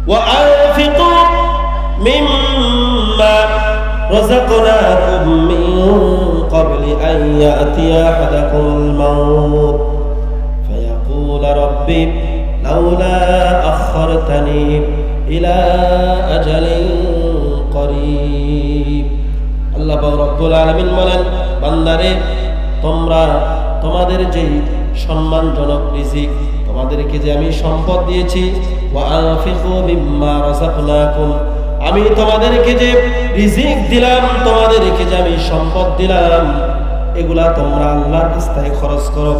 وأنفقوا مما رزقناكم من قبل أن يأتي أحدكم الموت فيقول ربي لولا أخرتني إلى أجل قريب আল্লাহ রাব্বুল আলামিন বলেন, বান্দারে, তোমরা তোমাদের যেই সম্মানজনক রিজিক, তোমাদেরকে যে আমি সম্পদ দিয়েছি, ওয়া আনফিকু মিম্মা রাযাকনাকুম, আমি তোমাদেরকে যে রিজিক দিলাম, তোমাদেরকে যে আমি সম্পদ দিলাম, এগুলা তোমরা আল্লাহর রাস্তায় খরচ করো,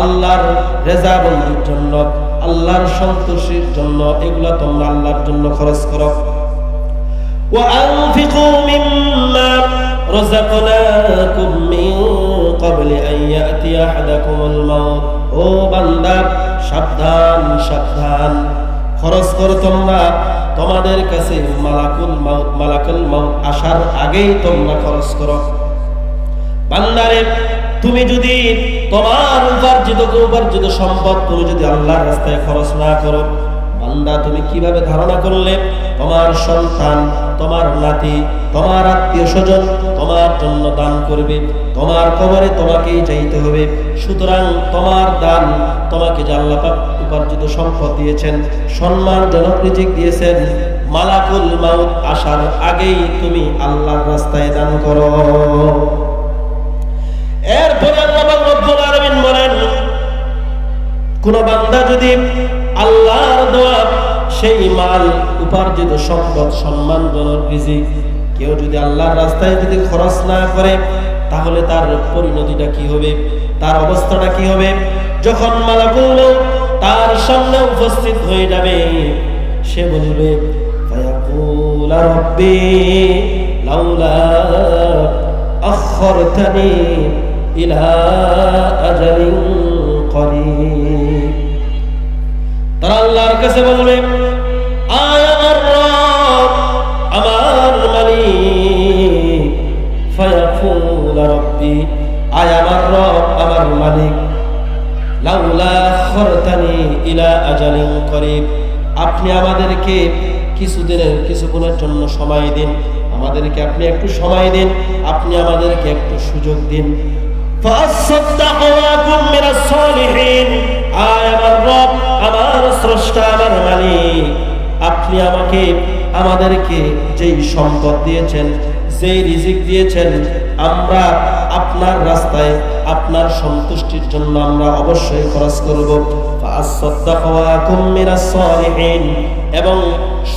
আল্লাহর রেজামন্দির জন্য, আল্লাহর সন্তুষ্টির জন্য, এগুলা তোমরা আল্লাহর জন্য খরচ করো। وأنفقوا مما رزقناكم من قبل أن يأتي أحدكم الموت ও বান্দা, সাবধান সাবধান, খরচ করো তোমরা, তোমাদের কাছে মালাকুল মাউত আসার আগেই তোমরা খরচ করো। বান্দারে, তুমি যদি তোমার উপার্জিত সম্পদ তুমি যদি আল্লাহর রাস্তায় খরচ না করো, বান্দা তুমি কিভাবে ধারণা করলে তোমার সন্তান, তোমার নাতি, তোমার আত্মীয় স্বজন তোমার জন্য দান করবে? তোমার কবরে তোমাকেই যাইতে হবে। সুতরাং তোমার দান, তোমাকে যে আল্লাহ পাক উপার্জিত সম্পদ দিয়েছেন, সম্মানজনক রিজিক দিয়েছেন, মালাকুল মাউত আসার আগেই তুমি আল্লাহর রাস্তায় দান করো। এরপরে আল্লাহ রাব্বুল আলামিন বলেন, কোন বান্দা যদি আল্লাহর দেওয়া সেই মাল, উপার্জিত সম্পদ, সম্মানজনক রিজিক কেউ যদি আল্লাহর রাস্তায় যদি খরচ না করে, তাহলে তার পরিণতিটা কি হবে, তার অবস্থাটা কি হবে? যখন মালাকুল মাউত তার সামনে উপস্থিত হয়ে যাবে, সে বলবে, ফায়াকুল রাব্বি লাউলা আখরতানি ইলা আজালিন করিব। তারা আল্লাহর কাছে বলবে, আয় আমার রব, আমার মালিক। ফায়াকুল রাব্বি, আয় আমার রব, আমার মালিক, লাউলা আখরতানি ইলা আজালিন করিব, আপনি আমাদেরকে কিছুক্ষণের জন্য সময় দিন, আমাদেরকে আপনি একটু সময় দিন, আপনি আমাদেরকে একটু সুযোগ দিন। ফাসাদদাকু ওয়া কুম মিনাস সালিহিন, আয় আমার রব, আমার স্রষ্টা, আমার মালিক, আপনি আমাদেরকে যেই সম্পদ দিয়েছেন, যেই রিজিক দিয়েছেন, আমরা আপনার রাস্তায়, আপনার সন্তুষ্টির জন্য আমরা অবশ্যই খরচ করব। ফাসাদদাকু ওয়া কুম মিনাস সালিহিন, এবং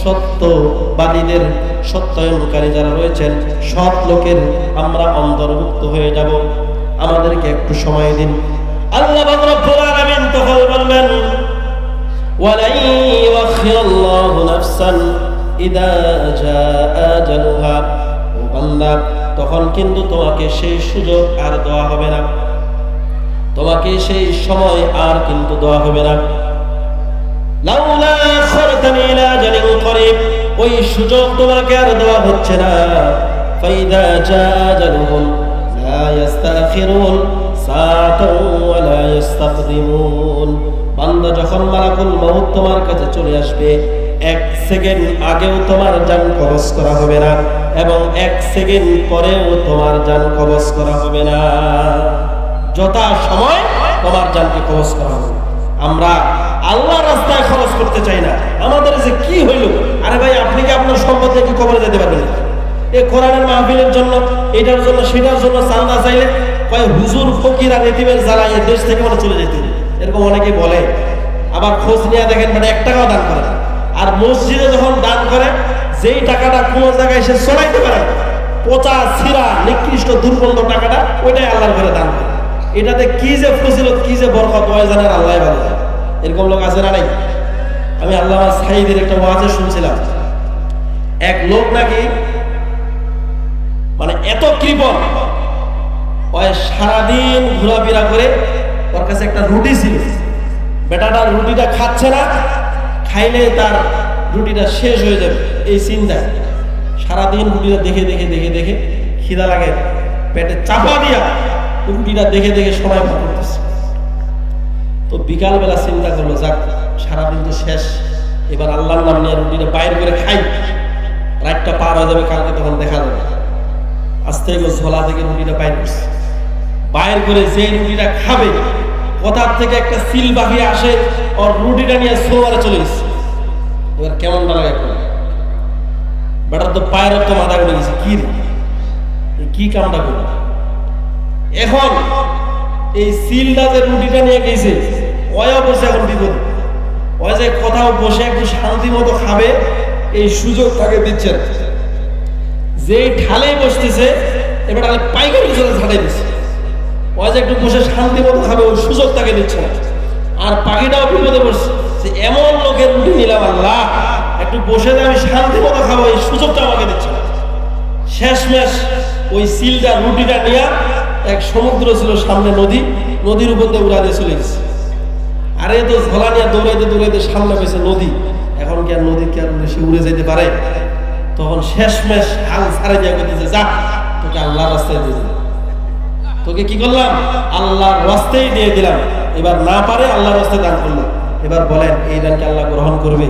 সত্যবাদীদের, সত্যায়নকারী যারা রয়েছেন, সৎ লোকের আমরা অন্তর্ভুক্ত হয়ে যাব, আমাদেরকে একটু সময় দিন। আল্লাহ রাব্বুল আলামিন তখন বলবেন, ওয়ালাই ইউআখিরুল্লাহু নাফসান ইযা জাআ আজালুহা, ও বান্দা, তখন কিন্তু তোমাকে সেই সুযোগ আর দেওয়া হবে না, তোমাকে সেই সময় আর কিন্তু দেওয়া হবে না। লাউলা আখরতানি ইলা আজালিন করিব, ওই সুযোগ তোমাকে আর দেওয়া হচ্ছে না। ফাইদা জাআ আজালুহুম লা ইস্তাখিরুন সাআতান ওয়া লা ইস্তাকদিমুন, বান্দা, যখন মালাকুল মাউত তোমার কাছে চলে আসবে, এক সেকেন্ড আগেও তোমার জান কবজ করা হবে না, এবং এক সেকেন্ড পরেও তোমার জান কবজ করা হবে না। যথা সময় তোমার জানকে কবজ করা হবে। আমরা আল্লাহর রাস্তায় খরচ করতে চাই না। আমাদের যে কি হইল, আরে ভাই, আপনি কি আপনার সম্পদ নিয়ে কি কবরে যেতে পারবেন? এই কোরআনের মাহফিলের জন্য, এটার জন্য, সেটার জন্য চাঁদা চাইলে কয় হুজুর, ফকির আর এতিমের জ্বালায় দেশ থেকে মানে চলে যেতে, এরকম অনেকে বলে। আবার খোঁজ নিয়ে দেখেন, মানে 1 টাকাও দান করে। আর মসজিদে যখন দান করে, যেই টাকাটা কোনো জায়গায় সে চড়াইতে পারে, পচা ছিঁড়া নিকৃষ্ট দুর্গন্ধ টাকাটা, ওইটাই আল্লাহর ঘরে দান করে। এটাতে কি যে ফজিলত, কি যে বরকত হয় জানেন আল্লাহ ভালো। এরকম লোক আছে না নাই? আমি আল্লামা সাঈদীর একটা ওয়াজে শুনছিলাম, এক লোক নাকি মানে এত কৃপণ, ওই সারাদিন ঘোরাফেরা করে, ওর কাছে একটা রুটি ছিল, বেটাটা রুটিটা খাচ্ছে না, খাইলে তার রুটিটা শেষ হয়ে যাবে এই চিন্তায় সারাদিন রুটিটা দেখে দেখে দেখে দেখে খিদা লাগে, পেটে চাপা দিয়া রুটিটা দেখে দেখে সময় পার করতেছে। তো বিকালবেলা চিন্তা করলো, যাক, সারাদিন তো শেষ, এবার আল্লাহর নাম নিয়ে রুটিটা বাইর করে খাই, রাতটা পার হয়ে যাবে, কালকে তখন দেখা যাবে। আস্তে করে ঝোলা থেকে রুটিটা বাইর করছে, বাইর করে যে রুটিটা খাবে কোথার থেকে একটা সিল বাহিয়ে আসে, ওর রুটিটা নিয়ে সোয়ারে চলে গেছে। এবার কেমন লাগে বেটার তো পায়ের তো মাথা উঠে গেছে, কি রে কি কামটা করবে। এখন এই সিলটা যে রুটিটা নিয়ে গেছে ওয়া বসে এখন বিপদ, ওই যে কোথাও বসে একটু শান্তি মতো খাবে এই সুযোগ তাকে দিচ্ছেন। যেই ঢালে বসতেছে এবার পাইকারি চলে ঝাড়াই দিচ্ছে, ওই যে একটু বসে শান্তি মতো খাবে ওই সুযোগ তাকে দিচ্ছে না। আর পাখিটাও বিপদে পড়ছে যে এমন লোকের রুটি নিলাম আল্লাহ, একটু বসে আমি শান্তি মতো খাবো এই সুযোগটা আমাকে দিচ্ছে না। শেষমেশ ওই সিলটা রুটিটা নিয়ে এক সমুদ্র ছিল সামনে, নদী, নদীর উপর দিয়ে উড়া দিয়ে চলে গেছে। আরে তো ঝোলা নিয়ে দৌড়াইতে দৌড়াইতে সামনে পেয়েছে নদী, এখন কি আর নদী কি আর সে উড়ে যেতে পারে? তখন শেষমেশ হাল ছাড়ে দিয়ে দিয়েছে, যা তোকে আল্লাহর রাস্তায় দিয়ে দিলাম, তোকে কি করলাম আল্লাহর রাস্তায় দিয়ে দিলাম। এবার না পারে আল্লাহর রাস্তায় দান করলাম। এবার বলেন এই দানকে আল্লাহ গ্রহণ করবে?